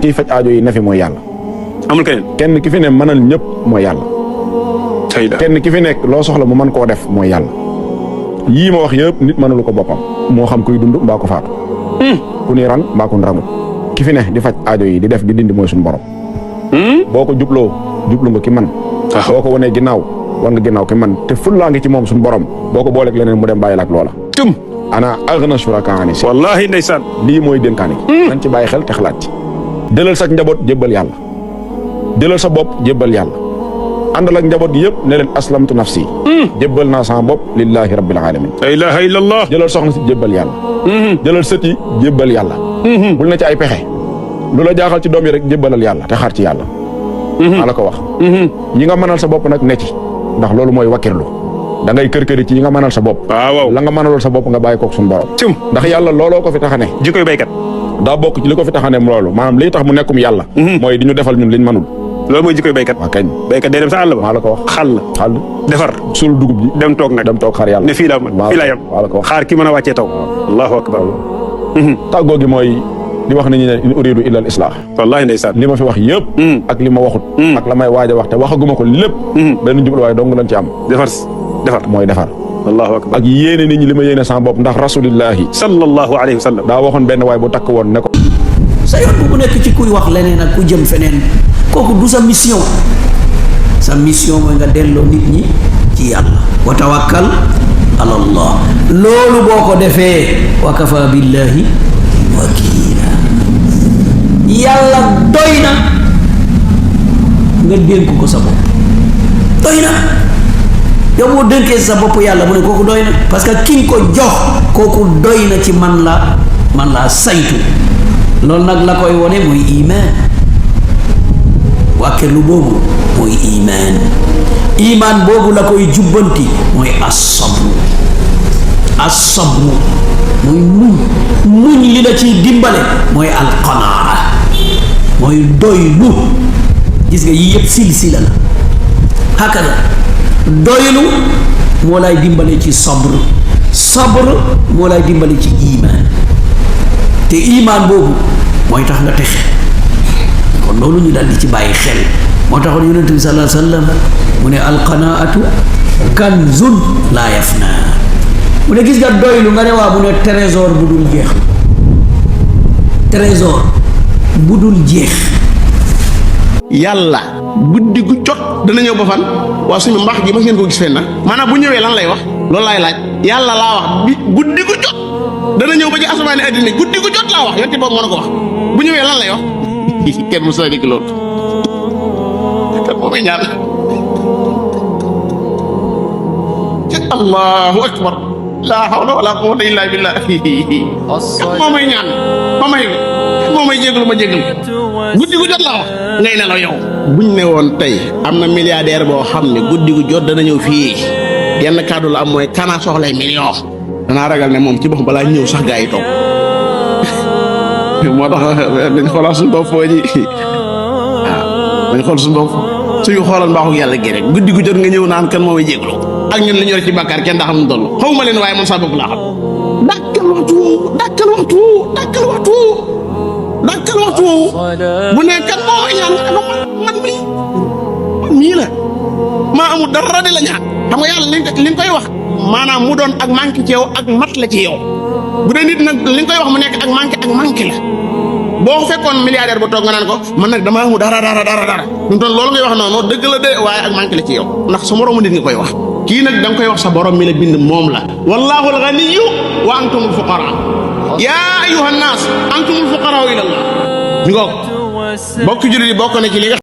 kiy faj aajo yi ne fi mooy yàlla. amul kenn ki fi ne mënal ñëpp mooy yàlla. kenn ki fi nekk loo soxla mu mën koo def mooy yàlla. yii ma wax yëpp nit mënalu ko boppam moo xam kuy dund mbaa ko faatu. ku ni rang mbaa ko rangut ki fi ne di faj aajo yi di def di dindi mooy suñu borom. boo ko jublu nga ki man. boo ko wanee ginnaaw war nga ginnaaw ki man te fullaa ngi ci moom suñu borom boo ko booleeg leneen mu dem bàyyi la ak loola. ana aghna shuraka ani wallahi ndeysaan lii mooy dénkaane nañ ci bàyyi xel te xalaat ci. jëlal sa njaboot jébbal yàlla jëlal sa bopp jébbal yàlla àndal ak njaboot gi yëpp ne leen aslamtu nafsi jébbal naa sama bopp lillahi rabbil alamin la ilaha illallah. jëlal soxna si jébbal yàlla jëlal sët yi jébbal yàlla bul na ci ay pexe lu la jaaxal ci doom yi rek jébbalal yàlla te xaar ci yàlla maa la ko wax yi nga mënal sa bopp nag ne ci ndax loolu mooy wakkirlu da ngay kër-këri ci yi nga mënal sa bopp waaw la nga mënalool sa bopp nga bàyyi kook suñu borom ndax yàlla looloo ko fi taxane jikkoy baykat daa bokk ci li ko fi taxane loolu maanaam liy tax mu nekkum yàlla mooy di ñu defal ñun liñ mënul loolu mooy jikkoy baykat waa kañ baykat day dem sa àll ba maa la ko wax xàll defar sul dugub ji dem toog nag dem toog xaar yàlla ne fii la yam maa la ko wax xaar ki mën a wàccee taw allahu akbar tàggoo gi mooy di wax nañu ne in uridu illa al islah wallahi ndeysaan li ma fi wax yëpp ak li ma waxut ak la may waaj a wax te waxaguma ko lépp benn jubluwaay dong lañ ci am defar mooy defar allahu akbar ak yéene nit ñi li ma yéene sama bopp ndax rasulillahi sallallahu alayhi wa sallam daa waxoon benn waay bu takk woon ne ko sa yoon bu nekk ci kuy wax leneen ak ku jëm feneen kooku du sa mission mooy nga delloo nit ñi ci yàlla wa tawakkal ala allah loolu boo ko defee wa kafa billahi wakiila yàlla doy na nga dénk ko sa bopp doy na yow boo dénkee sa bopp yàlla mu ne kooku doy na parce que ki nga ko jox kooku doy na ci man laa saytu loolu nag la koy wone mooy iman wàkkirlu boobu mooy iman boobu la koy jubbanti mooy as-sabru mooy muñ li la ciy dimbale mooy alqanaa mooy doylu gis nga yii yëpp silsila la hakada doylu moo lay dimbale ci sabr moo lay dimbale ci iman te iman boobu mooy tax nga texe kon loolu ñu daal di ci bàyyi xel moo taxoon yonent bi sallallahu alayhi wa sallam mu ne alqanaatu kanzun laa yafna mu ne gis nga doylu nga ne waa mu ne trésor bu dul jeex yàlla guddi gu jot dana ñëw ba fan waa suñu mbax gi ma ngeen ko gis fenn maanaam bu ñëwee lan lay wax loolu laay laaj yàlla laa wax bi guddi gu jot dana ñëw ba ci asamaani addina guddi gu jot laa wax yonte boobu mën a ko wax bu ñëwee lan lay wax kenn mu sa dégg loolu kat moomay ñaan allahu akbar laa hawla wala quwwata illa billah kat moomay ñaan moomay jégalu ma jégalu guddi gu jot laa wax ngay nelaw yow buñ ne woon tey am na milliardaire boo xam ne guddi gu jot dana ñëw fii yenn kàddu la am mooy kanaa soxlay million danaa ragal ne moom ci bopp balaa ñëw sax gaa yi toog moo tax dañ xoolal suñu bopp foo ji waaw dañ xool suñu bopp suñu xoolal mbaaxu yàlla gi rek guddi gu jot nga ñëw naan kan moo may jégalu ak ñun li ñu ci bàkkaar kenn daa xam ne toll xaw ma leen waaye man sax bopp laa xam dakkal waxtu bu ne kan moo may ñaan man mii la maa amul dara di la ñaan xam nga yàlla li nga koy wax maanaam mu doon ak manqué ci yow ak mat la ci yow bu dee nit nag li nga koy wax mu nekk ak manqué la boo fekkoon milliardaire bu toog nga naan ko man nag dama amul dara ñu toon loolu ngay wax noonu dëgg la de waaye ak manqué la ci yow ndax sa moroomu nit nga koy wax kii nag da nga koy wax sa borom mi la bind moom la wallahu al-ghaniyyu wa antumul fuqara yaa ayyuhan naas antumul fuqara ila Allah mi ngoog bokk jullit yi bokk na ci li nga